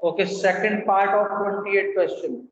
Okay, second part of 28 question.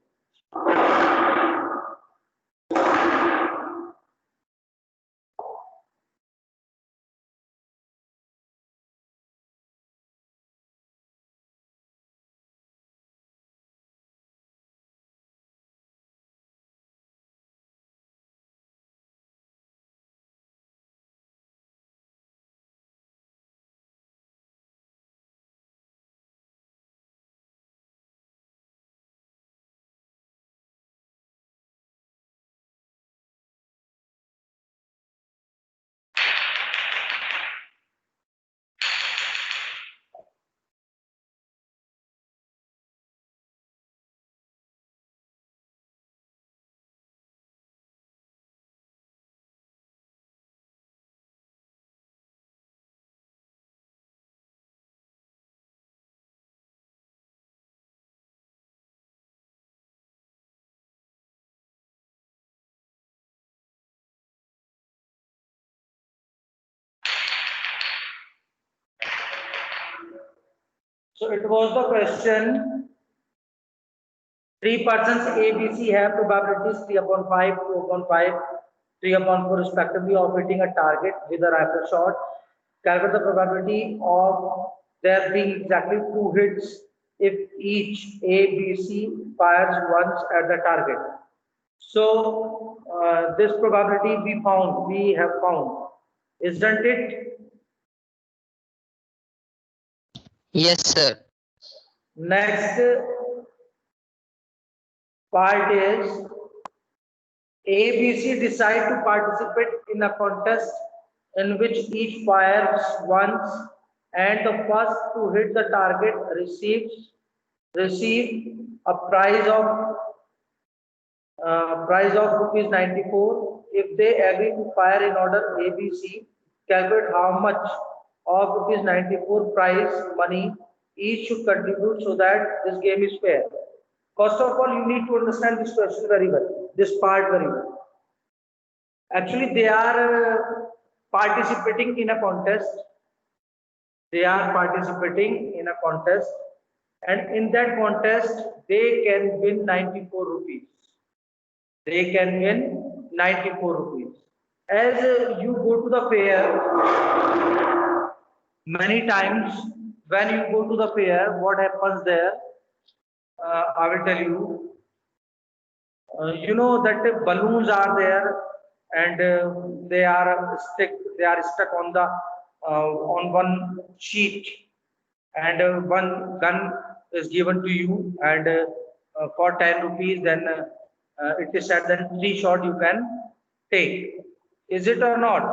So it was the question. Three persons A, B, C have probabilities 3/5, 2/5, 3/4 respectively of hitting a target with a rifle shot. Calculate the probability of there being exactly 2 hits if each A, B, C fires once at the target. So this probability we have found, isn't it? Yes, sir. Next part is A, B, C decide to participate in a contest in which each fires once and the first to hit the target receive a prize of rupees 94. If they agree to fire in order A, B, C, calculate how much of rupees 94 prize money each should contribute so that this game is fair. First of all, you need to understand this question very well, this part very well. Actually, they are participating in a contest. They are participating in a contest, and in that contest, they can win 94 rupees. They can win 94 rupees. As you go to the fair, many times when you go to the fair, what happens there? I will tell you. You know that balloons are there, and they are stuck on the on one sheet, and one gun is given to you, and for 10 rupees, then it is said that 3 shot you can take. Is it or not?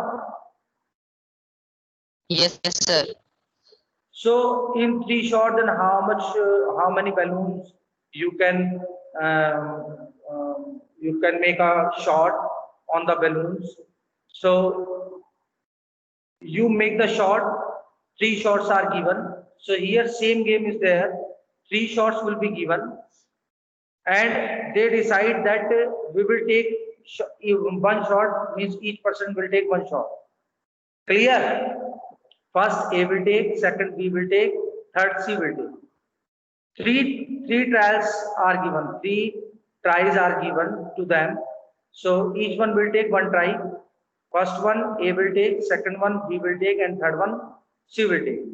Yes, sir. So in 3 shot, then how many balloons you you can make a shot on the balloons. So you make the shot, 3 shots are given. So here same game is there, 3 shots will be given, and they decide that we will take one shot, means each person will take one shot. Clear? First A will take, second B will take, third C will take. Three trials are given, 3 tries are given to them. So each one will take one try. First one A will take, second one B will take, and third one C will take.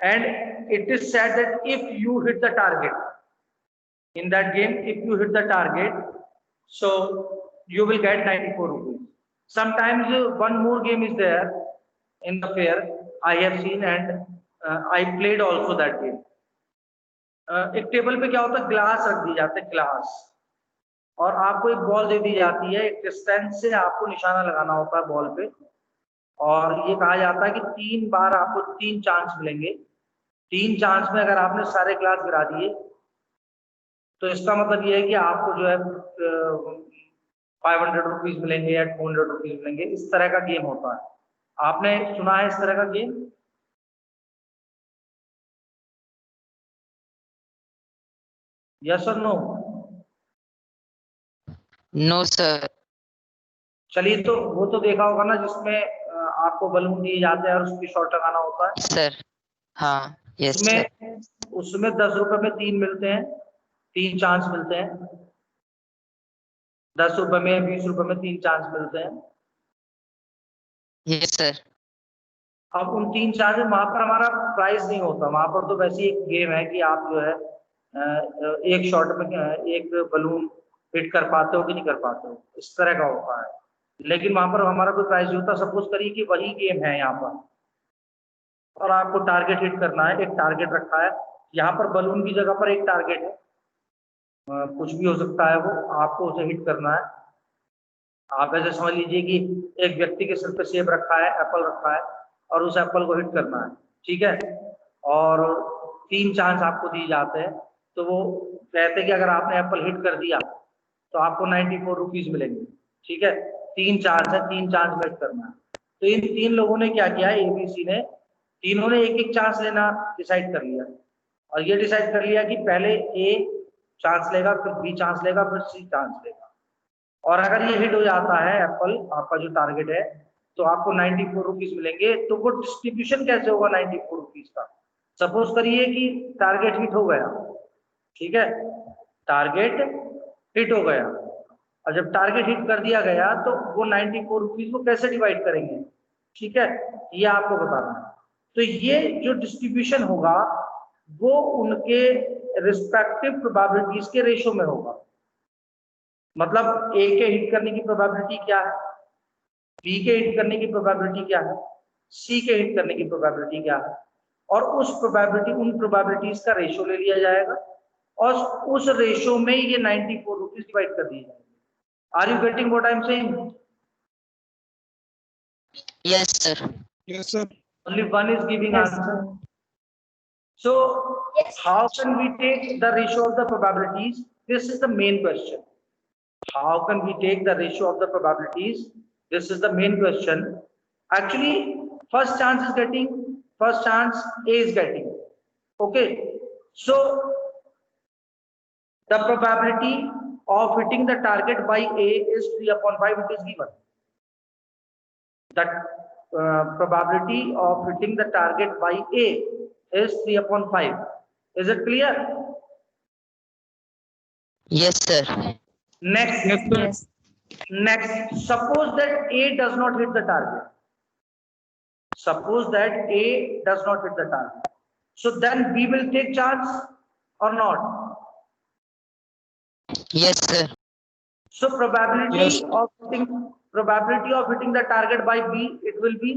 And it is said that if you hit the target in that game, if you hit the target, so you will get 94 rupees. Sometimes one more game is there in the fair. I have seen, and I played also that game. एक table पे क्या होता है, glass रख दी जाते हैं, glass, और आपको एक बॉल दे दी जाती है, एक डिस्टेंस से आपको निशाना लगाना होता है बॉल पे, और ये कहा जाता है कि 3 बार आपको 3 चांस मिलेंगे। 3 चांस में अगर आपने सारे ग्लास गिरा दिए तो इसका मतलब ये है कि आपको जो है 500 रुपीज मिलेंगे या 200 रुपीज मिलेंगे। इस तरह का गेम होता है। आपने सुना है इस तरह का गेम? यस और नो? No sir. चलिए, तो वो तो देखा होगा ना जिसमें आपको बलून दिए जाते हैं और उसकी शॉट लगाना होता है। सर हाँ। यस उसमें सर। उसमें 10 रुपए में 3 मिलते हैं, 3 चांस मिलते हैं। 10 रुपए में 20 रुपए में 3 चांस मिलते हैं। Yes sir. अब उन 3 चांस में वहां पर हमारा प्राइस नहीं होता, वहां पर तो वैसे एक गेम है कि आप जो है एक शॉट में एक बलून हिट कर पाते हो कि नहीं कर पाते हो, इस तरह का होता है। लेकिन वहां पर हमारा कोई प्राइस नहीं होता। सपोज करिए कि वही गेम है यहाँ पर और आपको टारगेट हिट करना है, एक टारगेट रखा है यहाँ पर, बलून की जगह पर एक टारगेट है, कुछ भी हो सकता है, वो आपको उसे हिट करना है। आप ऐसे समझ लीजिए कि एक व्यक्ति के सिर पे सेब रखा है, एप्पल रखा है और उस एप्पल को हिट करना है, ठीक है। और 3 चांस आपको दिए जाते हैं, तो वो कहते हैं कि अगर आपने एप्पल हिट कर दिया तो आपको 94 रुपीज मिलेंगे, ठीक है। 3 चांस है, 3 चांस में हिट करना है। तो इन 3 लोगों ने क्या किया, एबीसी ने, तीनों ने एक एक चांस लेना डिसाइड कर लिया और ये डिसाइड कर लिया कि पहले ए चांस लेगा, फिर बी चांस लेगा, फिर सी चांस लेगा। और अगर ये हिट हो जाता है एप्पल, आपका जो टारगेट है, तो आपको 94 रुपीज मिलेंगे। तो वो डिस्ट्रीब्यूशन कैसे होगा 94 रुपीज का? सपोज करिए कि टारगेट हिट हो गया, ठीक है, टारगेट हिट हो गया और जब टारगेट हिट कर दिया गया तो वो 94 रुपीज को कैसे डिवाइड करेंगे, ठीक है, ये आपको बताना है। तो ये जो डिस्ट्रीब्यूशन होगा वो उनके रिस्पेक्टिव प्रोबेबिलिटीज के रेशो में होगा। मतलब ए के हिट करने की प्रोबेबिलिटी क्या है, बी के हिट करने की प्रोबेबिलिटी क्या है, सी के हिट करने की प्रोबेबिलिटी क्या है, और उस प्रोबेबिलिटी, उन प्रोबेबिलिटीज का रेशो ले लिया जाएगा और उस रेशो में ये 94 रुपीज डिवाइड कर दिए जाएंगे। Are you getting what I am saying? Yes sir. Yes, sir. Only one is giving Yes, answer. sir. So how can we take the ratio of the probabilities? This is the main question. How can we take the ratio of the probabilities? This is the main question. Actually, first chance A is getting. Okay. So the probability of hitting the target by A is 3/5. It is given. That probability of hitting the target by A is 3/5. Is it clear? Yes sir. Next, Yes. next, suppose that A does not hit the target. Suppose that A does not hit the target. So then B will take chance or not? Yes sir. So probability Yes. of hitting the target by B, it will be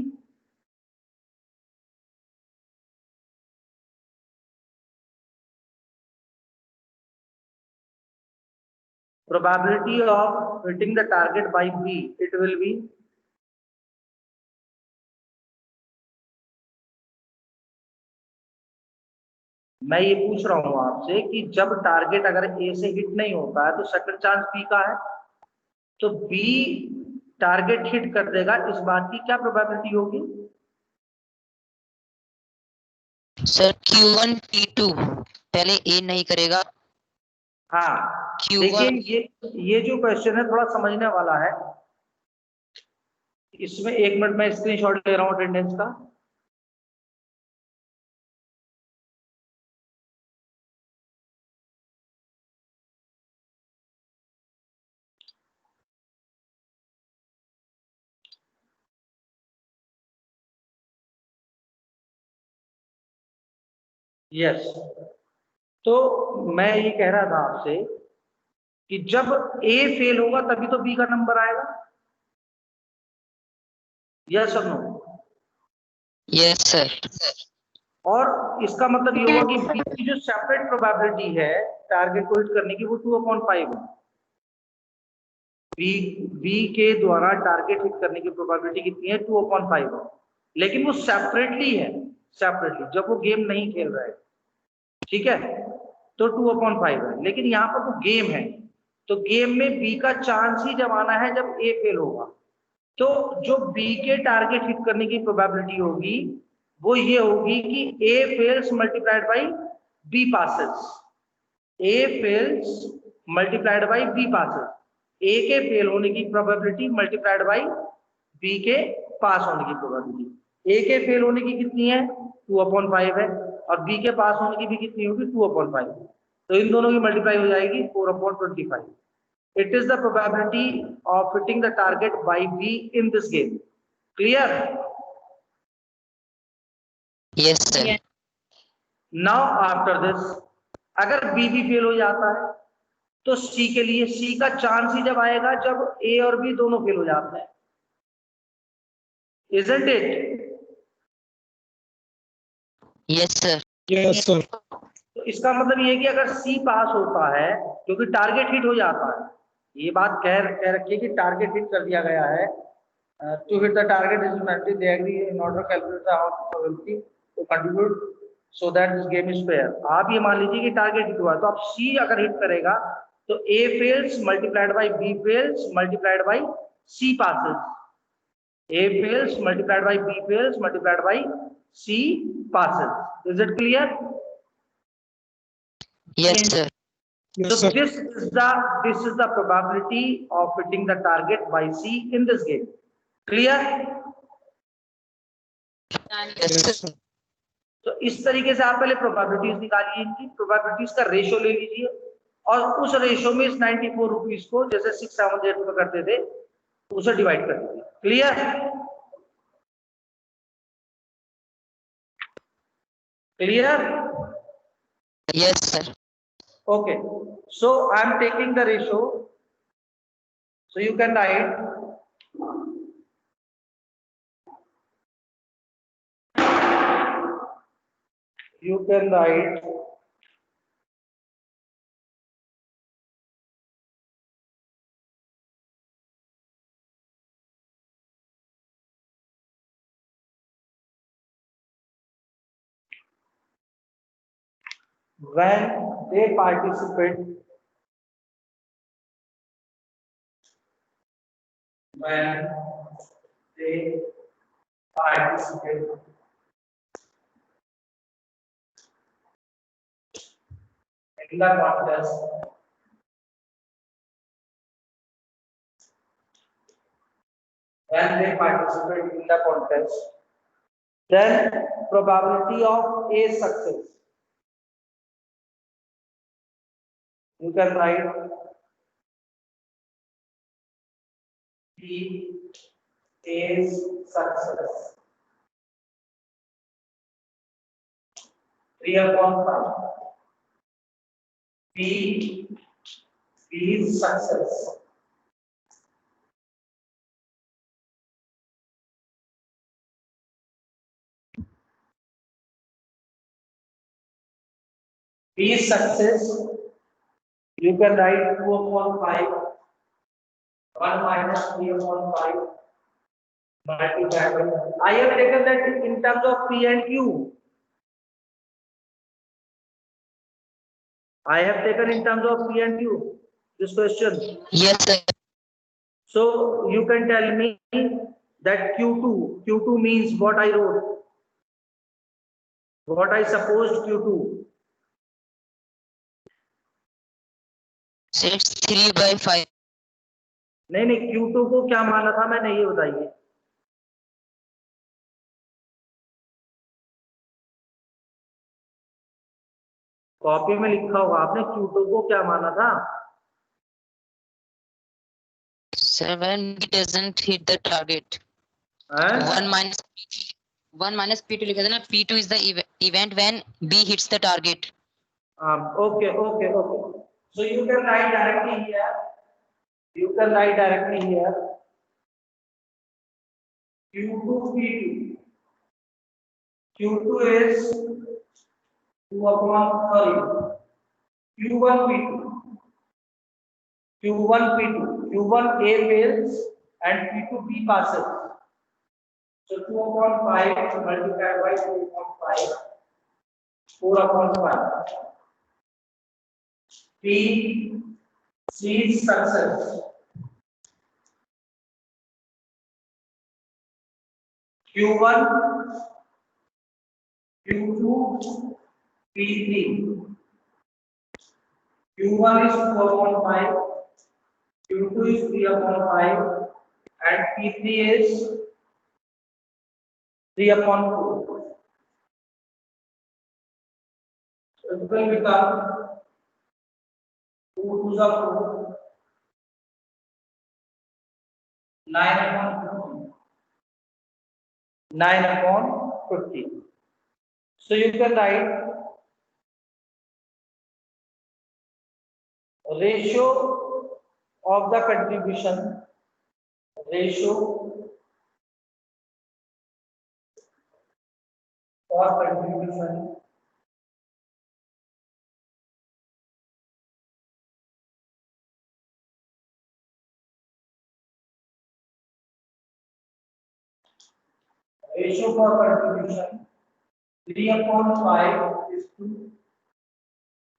probability of hitting the target by B, it will be मैं ये पूछ रहा हूं आपसे कि जब target अगर ए से हिट नहीं होता है तो सेकंड चांस बी का है, तो बी टारगेट हिट कर देगा, इस बात की क्या प्रोबेबिलिटी होगी? सर Q1 T2 पहले ए नहीं करेगा। हाँ, Q1 देखिए ये जो क्वेश्चन है थोड़ा समझने वाला है। इसमें 1 मिनट में स्क्रीनशॉट ले रहा हूं अटेंडेंस का। यस, तो मैं ये कह रहा था आपसे कि जब ए फेल होगा तभी तो बी का नंबर आएगा। यस और नो? Yes sir. और इसका मतलब ये होगा कि बी की जो सेपरेट प्रोबेबिलिटी है टारगेट को हिट करने की वो 2/5 है। बी के द्वारा टारगेट हिट करने की प्रोबेबिलिटी कितनी है? 2/5 है। लेकिन वो सेपरेटली है, सेपरेटली, जब वो गेम नहीं खेल रहा है, ठीक है, तो 2/5 है। लेकिन यहाँ पर तो गेम है, तो गेम में बी का चांस ही जब आना है जब ए फेल होगा। तो जो बी के टारगेट हिट करने की प्रोबेबिलिटी होगी वो ये होगी कि A fails multiplied by B passes. A fails multiplied by B passes. A के फेल होने की प्रोबेबिलिटी मल्टीप्लाइड बाई बी के पास होने की प्रोबेबिलिटी। ए के फेल होने की कितनी है? 2/5 है, और बी के पास होने की भी कितनी होगी 2/5, तो इन दोनों की मल्टीप्लाई हो जाएगी 4/25. It is the probability of hitting the target by B in this game. Clear? Yes, sir. Now after this, अगर बी भी फेल हो जाता है तो सी के लिए, सी का चांस ही जब आएगा जब ए और बी दोनों फेल हो जाते हैं. Isn't it? Yes, sir. Yes, sir. तो इसका मतलब ये है कि अगर सी पास होता है, क्योंकि टारगेट हिट हो जाता है, ये बात कह रखिए कि टारगेट हिट कर दिया गया है. To hit the target is mandatory, they agree in order calculate the probability to contribute so that this game is fair. आप ये मान लीजिए कि टारगेट हिट हुआ, तो आप सी अगर हिट करेगा तो A fails multiplied by B fails multiplied by C passes. A fails multiplied by B fails multiplied by C passes. Is it clear? Yes, sir. Yes, So sir. this is the probability of hitting the target by C in this game. Clear? Yes, Yes, sir. sir. तो इस तरीके से आप पहले probabilities निकालिए, इनकी probabilities का ratio ले लीजिए, और उस रेशो में इस 94 रुपीज को जैसे 678 रुपए करते थे उसे डिवाइड कर दीजिए. Clear? Clear? Yes, sir. Okay. So I am taking the ratio. So you can write when they participate, when they participate in the contest, when they participate in the contest, then probability of A success, you can write B is success 3/5. B is success. B is success, you can write 2/5, 1 minus 3/5 multiplied by. I have taken that in terms of P and Q. I have taken in terms of P and Q this question. Yes, sir. So you can tell me that Q2 means what I wrote, what I supposed Q2. So it's 3/5. नहीं, Q2 को क्या माना था मैंने, ये बताइए. Copy में लिखा होगा आपने, Q2 को क्या माना था. Sir, when B doesn't hit the target, हैं? 1 minus P2 लिखा था ना. P2 is the event when B hits the target. Okay. So you can write directly here. You can write directly here. Q2 P2. Q2 is 2/3. Q1 P2. Q1 P2. Q1 A fails and P2 B passes. So 2/5 multiplied by 2/5. 4/5. P C is success. Q1, Q2, P3. Q1 is 2/5, Q2 is 3/5, and P3 is 3/4. it will become 2 to the 4, 9 upon 50. 9 upon 50. So you can write ratio of the contribution, ratio for contribution ratio for contribution 3 upon 5 is to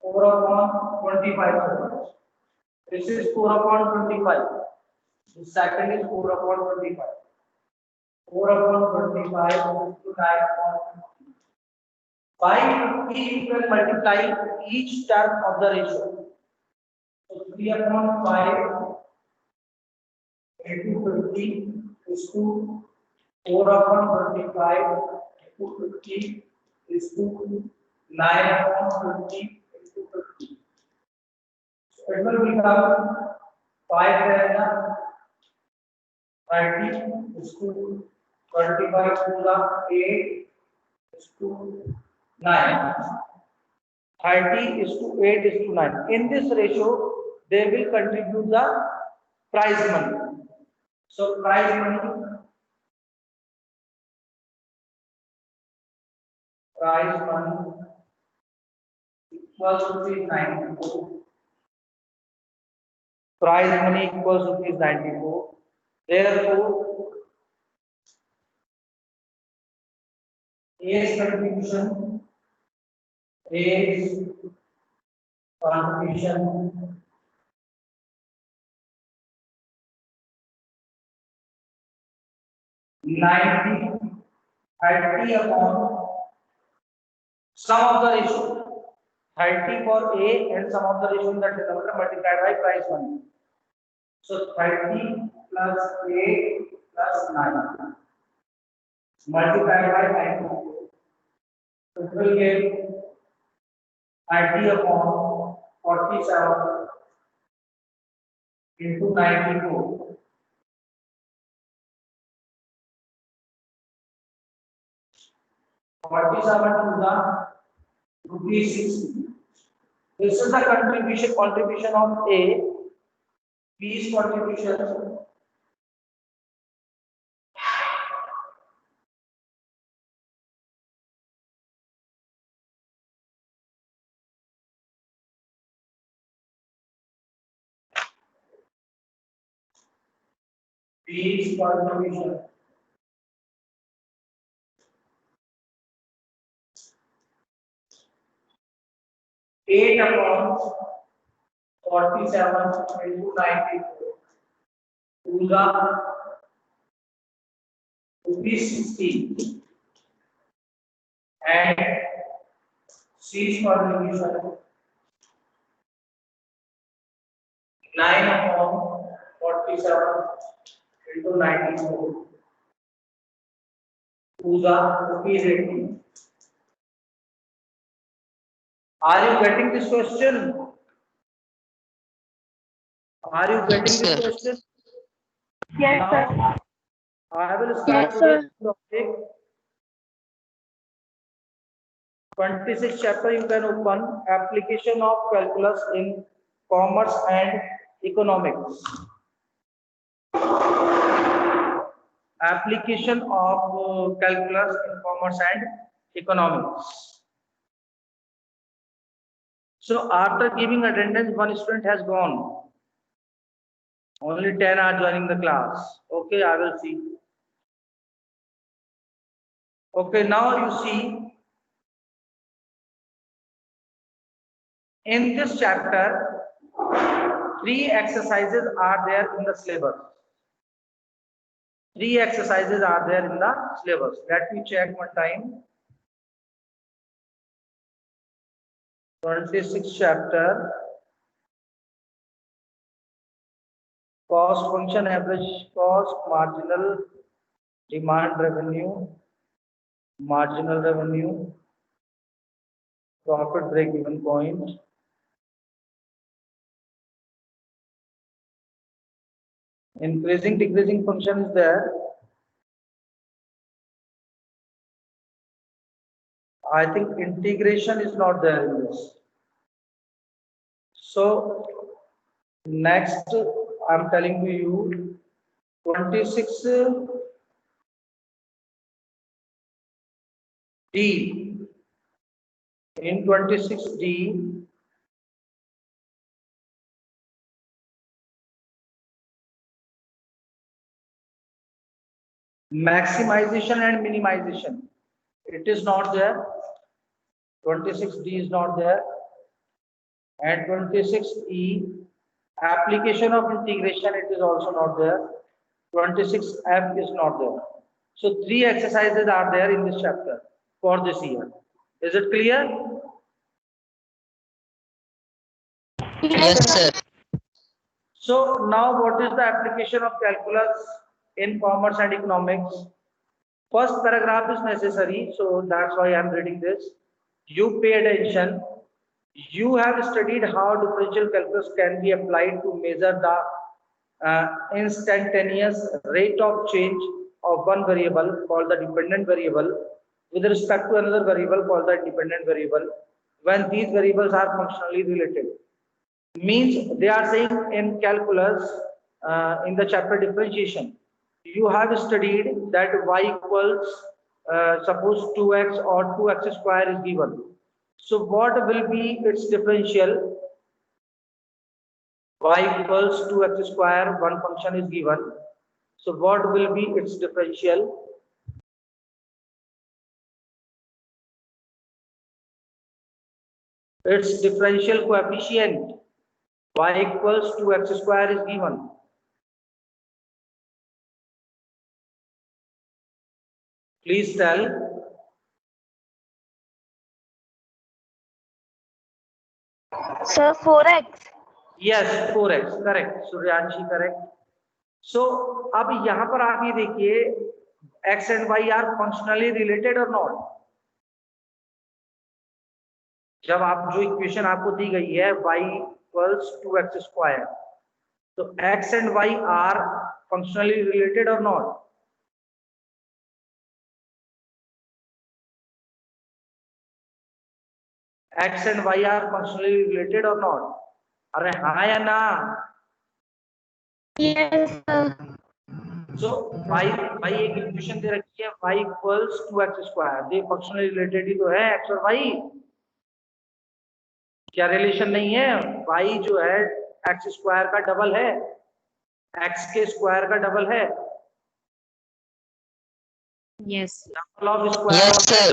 4 upon 25. This is 4 upon 25. The second is 4 upon 25. 4 upon 25 is to 9 upon 50. By 50 you can multiply each term of the ratio. So 3 upon 5 into 50 is to 4 upon 25 into 50 is to 9 upon 50 into 50. So it will become 5 30 is to 25 to the 8 is to 9. 30 is to 8 is to 9. In this ratio, they will contribute the prize money. So prize money equals to 94. Prize money equals to 94. Therefore, A's contribution is 90 30 upon sum of the ratio 30 for A and sum of the ratio in the denominator multiplied by price money. So 30 plus A plus 9 multiplied by 92. It will give 30 upon 47 into 92. 47 to the rupees 60. This is the contribution of A. B's contribution B's contribution 8 upon 47 into 94 to the rupees 60 and C's contribution 9 upon 47 into 94 to the rupees 80. Are you getting this question? Are you getting Yes, this sir. question? Yes, Now, sir. I will start Yes, sir. today's topic. 26th chapter you can open application of calculus in commerce and economics. Application of calculus in commerce and economics. So after giving attendance, one student has gone. Only 10 are joining the class. Okay, I will see. Okay, now you see, in this chapter, 3 exercises are there in the syllabus. 3 exercises are there in the syllabus. Let me check one time. 26th chapter. Cost function, average cost, marginal demand revenue, marginal revenue, profit break even point. Increasing decreasing function is there. I think integration is not there in this. So next I'm telling to you 26D. In 26D, maximization and minimization, it is not there. 26D is not there. And 26E, application of integration, it is also not there. 26F is not there. So 3 exercises are there in this chapter for this year. Is it clear? Yes, sir. So now what is the application of calculus in commerce and economics? First paragraph is necessary, so that's why I'm reading this. You pay attention. You have studied how differential calculus can be applied to measure the instantaneous rate of change of one variable called the dependent variable with respect to another variable called the independent variable when these variables are functionally related. Means they are saying in calculus in the chapter differentiation, you have studied that y equals suppose 2x or 2x square is given. So what will be its differential? Y equals 2x square, one function is given. So what will be its differential? Its differential coefficient y equals 2x square is given. Please tell. Sir, 4x. Yes, 4x, correct. Suryanshi, correct. So अब यहाँ पर आप ये देखिए x and y are functionally related or not. जब आप जो equation आपको दी गई है y equals 2x square, तो x and y are functionally related or not? X and y are functionally related or not? अरे हाँ या ना? Yes, sir. So y एक इक्वेशन दे रखी है y equals 2x square, ये functionally related ही तो है x और y. क्या रिलेशन नहीं है? y जो है x स्क्वायर का डबल है, x के स्क्वायर का डबल है. Yes. Law of Yes, square. sir.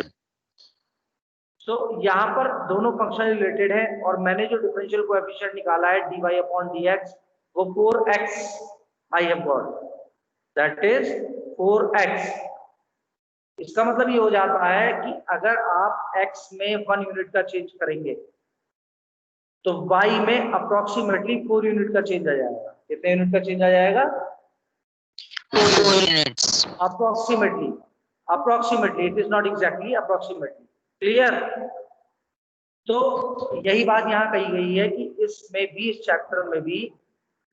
सो यहाँ पर दोनों फंक्शन रिलेटेड है और मैंने जो डिफरेंशियल कोएफिशिएंट निकाला है dy अपॉन dx वो 4x I have got, that is 4x. इसका मतलब ये हो जाता है कि अगर आप x में 1 यूनिट का चेंज करेंगे तो y में अप्रोक्सीमेटली 4 यूनिट का चेंज आ जाएगा. कितने यूनिट का चेंज आ जाएगा? 4 units. Approximately, it is not exactly, approximately. Clear? तो यही बात यहाँ कही गई है कि इसमें भी, इस चैप्टर में भी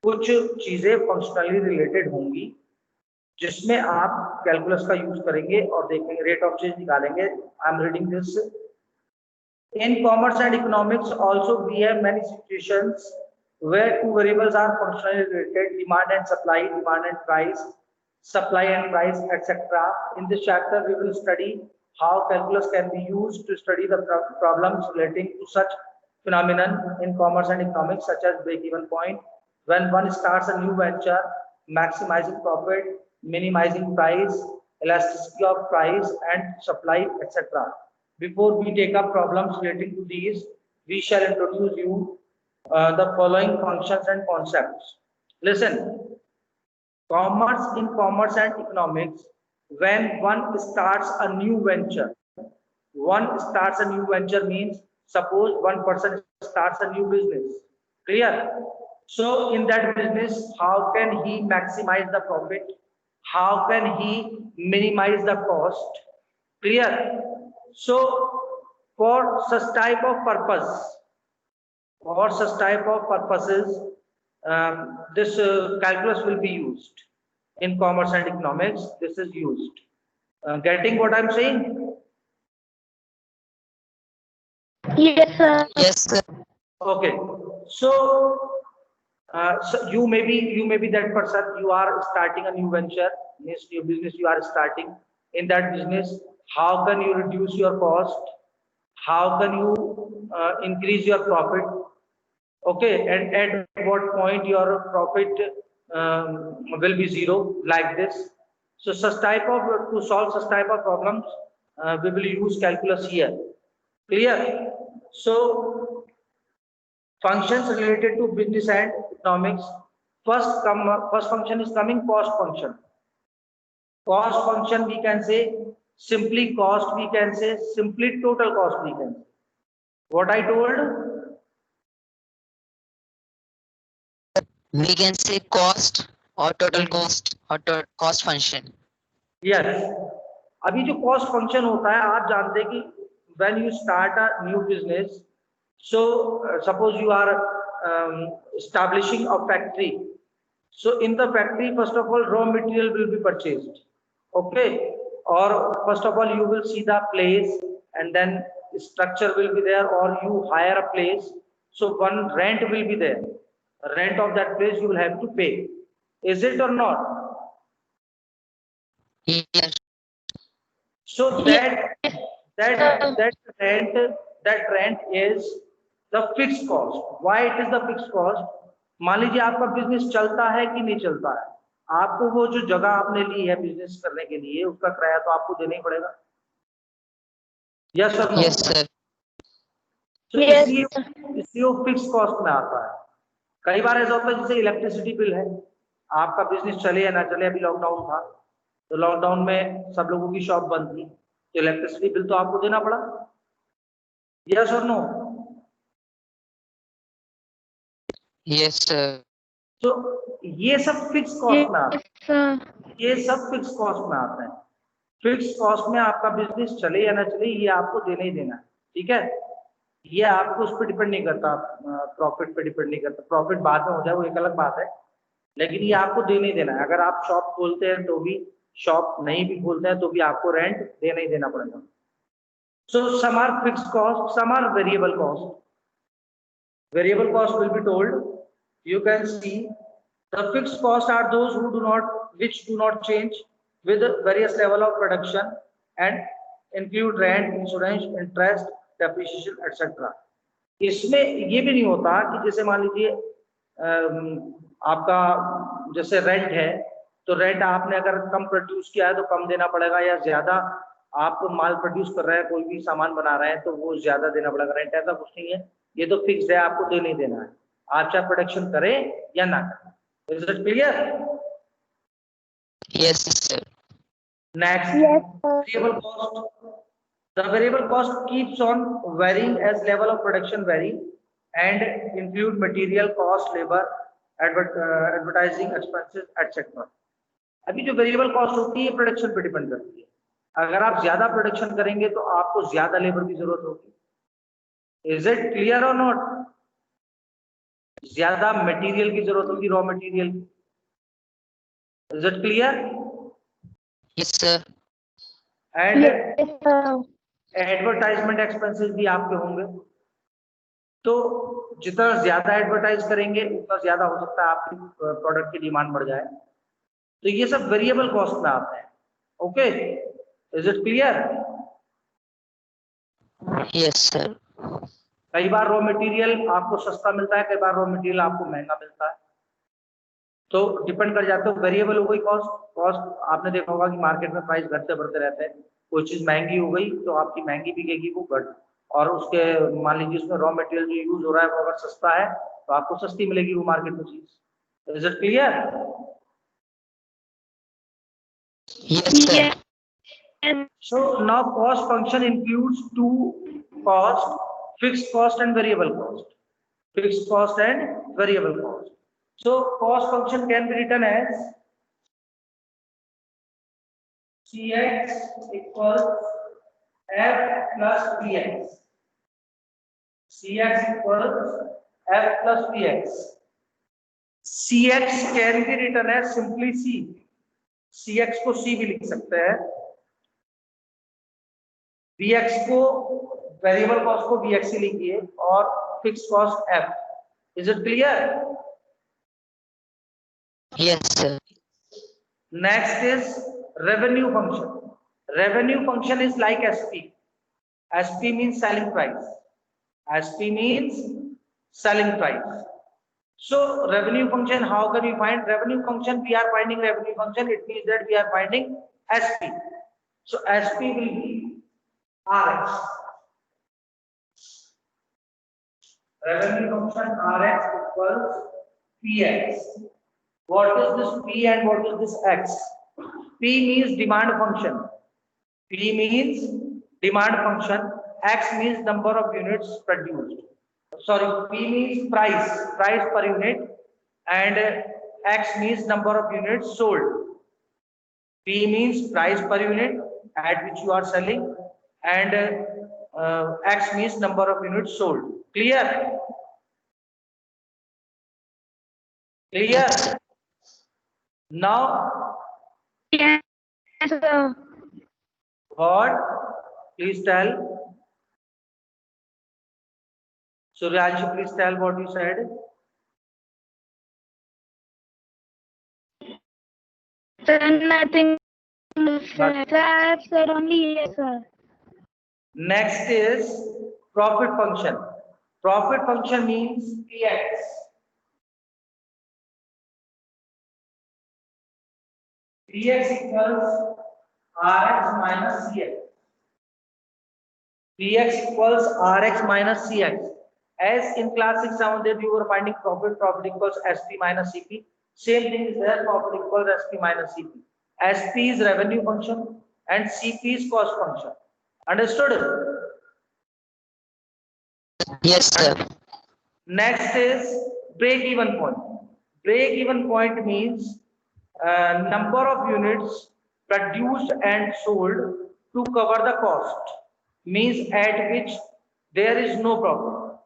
कुछ चीजें फंक्शनली रिलेटेड होंगी जिसमें आप कैलकुलस का यूज करेंगे और देखेंगे, रेट ऑफ चेंज निकालेंगे. I am reading this. In commerce and economics also we have many situations where two variables are functionally related, demand and supply, demand and price, supply and price, etc. In this chapter we will study how calculus can be used to study the problems relating to such phenomenon in commerce and economics, such as break-even point, when one starts a new venture, maximizing profit, minimizing price, elasticity of price and supply, etc. Before we take up problems relating to these, we shall introduce you the following functions and concepts. Listen, in commerce and economics, when one starts a new venture means suppose one person starts a new business. Clear? So in that business, how can he maximize the profit? How can he minimize the cost? Clear? So for such type of purpose, for such type of purposes, this calculus will be used in commerce and economics. This is used. Getting what I'm saying? Yes, sir. Yes, sir. Okay. So, so you may be that person. You are starting a new venture, this new business you are starting. In that business, how can you reduce your cost? How can you increase your profit? Okay, and at what point your profit will be zero, like this. So such type of, to solve such type of problems, we will use calculus here. Clear? So functions related to business and economics. First function is coming cost function. Cost function we can say simply cost, we can say simply total cost, we can say. What I told? We can say cost or total cost or cost function. Yes. अभी जो cost function होता है, आप जानते हैं कि when you start a new business, so suppose you are establishing a factory. So in the factory, first of all, raw material will be purchased. Okay. Or first of all, you will see the place, and then structure will be there, or you hire a place. So one rent will be there. Rent of that place you will have to pay. Is it or not? Yes. So that rent is the fixed cost. Why it is the fixed cost? मान लीजिए आपका business चलता है कि नहीं चलता है, आपको वो जो जगह आपने ली है बिजनेस करने के लिए, उसका किराया तो आपको देना ही पड़ेगा। यस और नो? Yes, sir. तो Yes. इसलिए वो फिक्स कॉस्ट में आता है। कई बार ऐसा होता है जैसे इलेक्ट्रिसिटी बिल है, आपका बिजनेस चले या ना चले, अभी लॉकडाउन था तो लॉकडाउन में सब लोगों की शॉप बंद थी, तो इलेक्ट्रिसिटी बिल तो आपको देना पड़ा। यस और नो? Yes, sir. तो ये सब फिक्स कॉस्ट में आता है, Yes, sir. ये सब फिक्स कॉस्ट में आता है। फिक्स कॉस्ट में आपका बिजनेस चले या ना चले, ये आपको देना ही देना है। ठीक है, ये आपको उस पर डिपेंड नहीं करता, प्रॉफिट पे डिपेंड नहीं करता। प्रॉफिट बाद में हो जाए वो एक अलग बात है, लेकिन ये आपको देना ही देना है। अगर आप शॉप खोलते हैं तो भी, शॉप नहीं भी खोलते हैं तो भी आपको रेंट देना ही देना पड़ेगा। So some are fixed cost, some are variable cost. Variable cost will be told. You can see the fixed costs are those which do not change with various level of production and include rent, insurance, interest, depreciation, etc. इसमें ये भी नहीं होता कि जैसे मान लीजिए आपका जैसे रेंट है, तो रेंट आपने अगर कम प्रोड्यूस किया है तो कम देना पड़ेगा, या ज्यादा आप माल प्रोड्यूस कर रहे हैं, कोई भी सामान बना रहे हैं तो वो ज्यादा देना पड़ेगा। रेंट ऐसा कुछ नहीं है, ये तो फिक्स है, आपको देना ही देना है, आप चाहे प्रोडक्शन करें या ना करें। Is it clear? Yes, sir. Next, Yes, sir. variable cost. The variable cost keeps on varying as level of production vary and include material cost, labor, advertising expenses, etc. अभी जो वेरिएबल कॉस्ट होती है production पे depend करती है। अगर आप ज्यादा प्रोडक्शन करेंगे तो आपको ज्यादा लेबर की जरूरत होगी। इज इट क्लियर और नॉट? ज्यादा मटेरियल की जरूरत होगी, रॉ मटेरियल की। Is it clear? Yes, sir. And Yes, sir. Advertisement expenses भी आपके होंगे। तो जितना ज्यादा एडवर्टाइज करेंगे उतना ज्यादा हो सकता है आपकी प्रोडक्ट की डिमांड बढ़ जाए। तो ये सब वेरिएबल कॉस्ट में आते हैं। Okay, is it clear? Yes, sir. कई बार रॉ मटेरियल आपको सस्ता मिलता है, कई बार रॉ मटेरियल आपको महंगा मिलता है, तो डिपेंड कर जाता है। वेरिएबल हो गई कॉस्ट। कॉस्ट आपने देखा होगा कि मार्केट में प्राइस घटते बढ़ते रहते हैं। कोई चीज महंगी हो गई तो आपकी महंगी बिकेगी वो घट, और उसके मान लीजिए उसमें रॉ मटेरियल जो यूज हो रहा है वो अगर सस्ता है तो आपको सस्ती मिलेगी वो मार्केट में चीज। Is it clear? Yes, sir. Yes. So now cost function includes two cost, fixed cost and variable cost. Fixed cost and variable cost. So cost function can be written as Cx equals F plus Bx. Cx equals f plus px. Cx can be written as simply c. Cx को c भी लिख सकते हैं, bx को variable cost को bx ही लिखिए और fix cost f. Is it clear? Yes, sir. Next is revenue function. Revenue function is like SP. SP means selling price. SP means selling price. So revenue function, how can we find revenue function? We are finding revenue function. It means that we are finding SP. So SP will be RX. Revenue function RX equals PX. What is this P and what is this X? P means demand function. P means demand function. X means number of units produced. Sorry, P means price per unit, and X means number of units sold. P means price per unit at which you are selling, and X means number of units sold. Clear? Clear? Now, Yes, sir. what? Please tell. Suryanshu, please tell what you said. Sir, nothing. Sir, I have said only yes, sir. Next is profit function. Profit function means PX. PX equals RX minus CX. PX equals RX minus CX. As in class 6 7 that you were finding profit equals SP minus CP. Same thing is there, profit equals SP minus CP. SP is revenue function and CP is cost function. Understood? Yes, sir. Next is break even point. Break even point means number of units produced and sold to cover the cost, means at which there is no profit.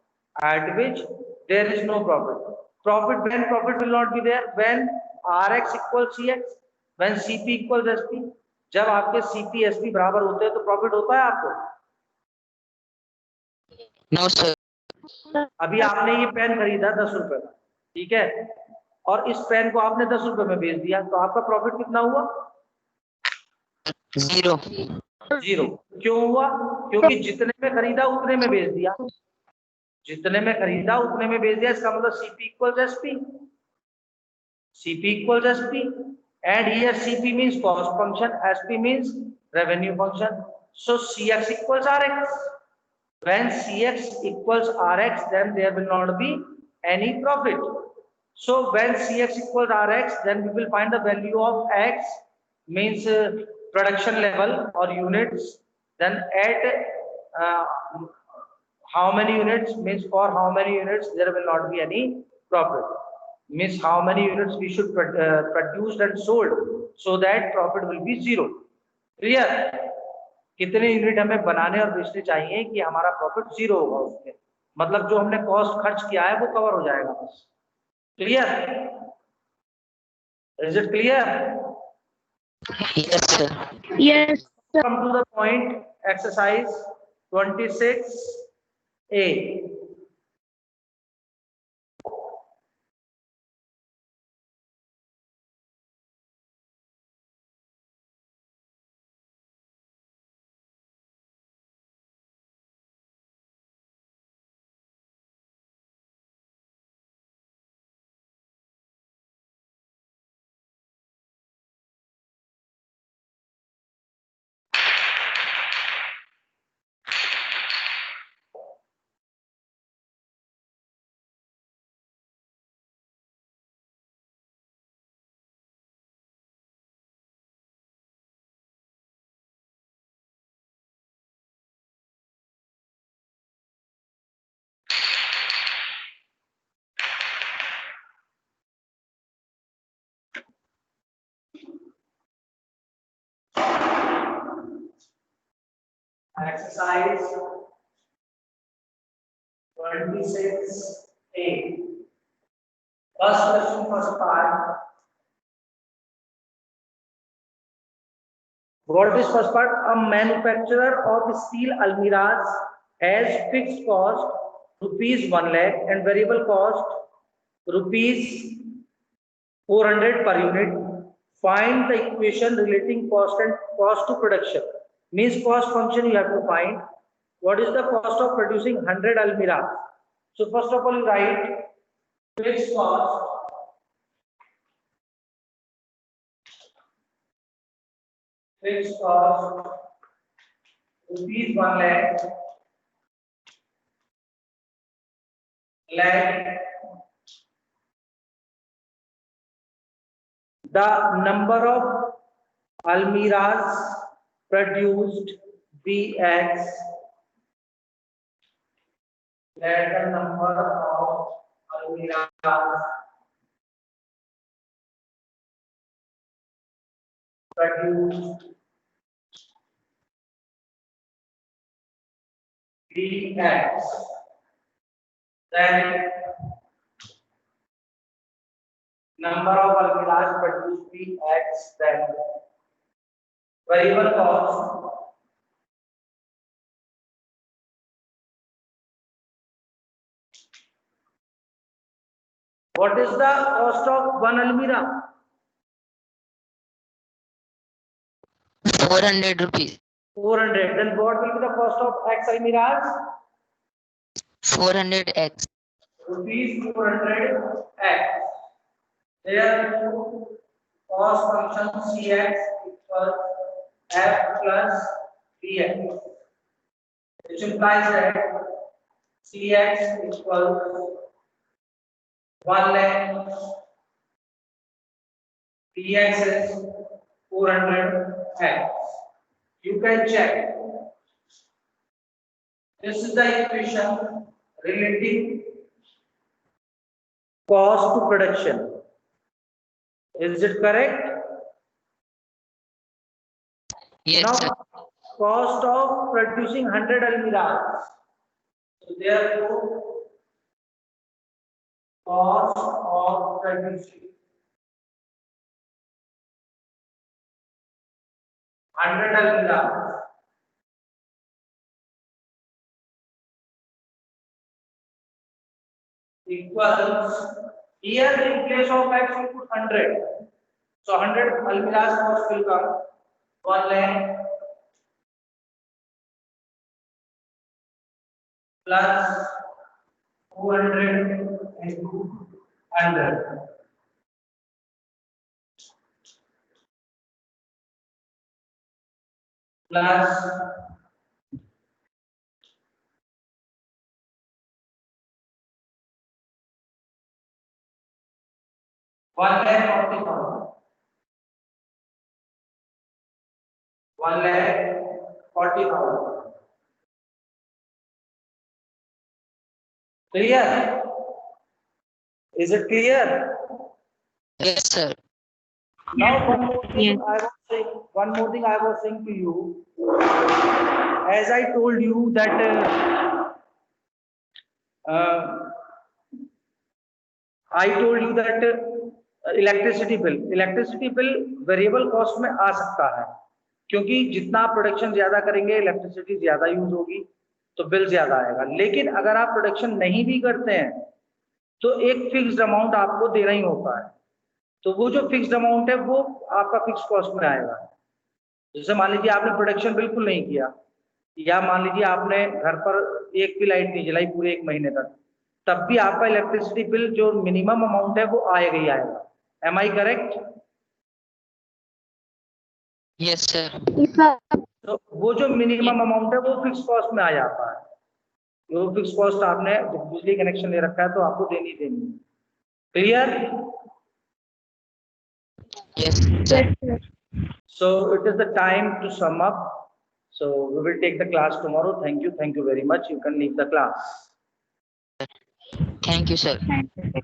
At which there is no profit. Profit, when profit will not be there? When RX equals CX, when CP equals SP. जब आपके CP SP बराबर होते हैं तो profit होता है आपको? No, sir. अभी आपने ये पेन खरीदा 10 रुपए का, ठीक है, और इस पेन को आपने 10 रुपए में बेच दिया, तो आपका प्रॉफिट कितना हुआ? 0. 0. क्यों हुआ? क्योंकि जितने में खरीदा उतने में बेच दिया, जितने में खरीदा उतने में बेच दिया. इसका मतलब CP equals SP. CP equals SP, and here CP means cost function, SP means revenue function. So CX equals RX. When CX equals RX, then there will not be any profit. So when CX equals RX, then we will find the value of X, means production level or units. Then at how many units, means for how many units there will not be any profit, means how many units we should produced and sold so that profit will be 0. Clear? कितने unit हमें बनाने और बेचने चाहिए कि हमारा profit 0 होगा उसमें, मतलब जो हमने कॉस्ट खर्च किया है वो कवर हो जाएगा बस. Clear? Is it clear? Yes, sir. Yes, sir. Come to the point, exercise 26A. Exercise 26A. First question, first part. What is first part? A manufacturer of steel almirahs has fixed cost rupees 1 lakh and variable cost rupees 400 per unit. Find the equation relating cost and cost to production. Means cost function you have to find. What is the cost of producing 100 almirahs? So first of all, you write fixed cost. Fixed cost rupees 1 lakh. The number of almirahs produced Bx. Let the number of almirahs produced Bx. Then number of almirahs produced Bx. Then variable cost. What is the cost of one almirah? 400 rupees. 400. Then what will be the cost of X almirahs? 400x. Rupees 400 X. Therefore, cost function Cx equals F plus Bx, which implies that Cx equals 1 lakh, Bx is 400 X. You can check. This is the equation relating cost to production. Is it correct? Yes, Now, sir. cost of producing 100 almirahs. So therefore, cost of producing 100 almirahs equals, here in place of X we put 100. So 100 almirahs cost will come 1 lakh plus 400 into 100 plus 1,40,000. 1,40,000. Clear? Is it clear? Yes, sir. Now one more thing I was saying to you. As I told you that electricity bill variable cost में आ सकता है, क्योंकि जितना production ज्यादा करेंगे electricity ज्यादा use होगी तो बिल ज्यादा आएगा। लेकिन अगर आप प्रोडक्शन नहीं भी करते हैं तो एक फिक्स्ड अमाउंट आपको देना ही होता है, तो वो जो फिक्स्ड अमाउंट है वो आपका फिक्स कॉस्ट में आएगा। जैसे मान लीजिए आपने प्रोडक्शन बिल्कुल नहीं किया, या मान लीजिए आपने घर पर एक भी लाइट नहीं जलाई पूरे 1 महीने तक, तब भी आपका इलेक्ट्रिसिटी बिल जो मिनिमम अमाउंट है वो आएगा ही आएगा। Am I correct? Yes sir. तो वो जो मिनिमम अमाउंट है वो फिक्स कॉस्ट में आ जाता है। वो फिक्स कॉस्ट आपने बिजली कनेक्शन ले रखा है तो आपको देनी देनी। Clear? Yes, sir. So it is the time to sum up. So we will take the class tomorrow. Thank you very much. You can leave the class. Thank you, sir. Thank you.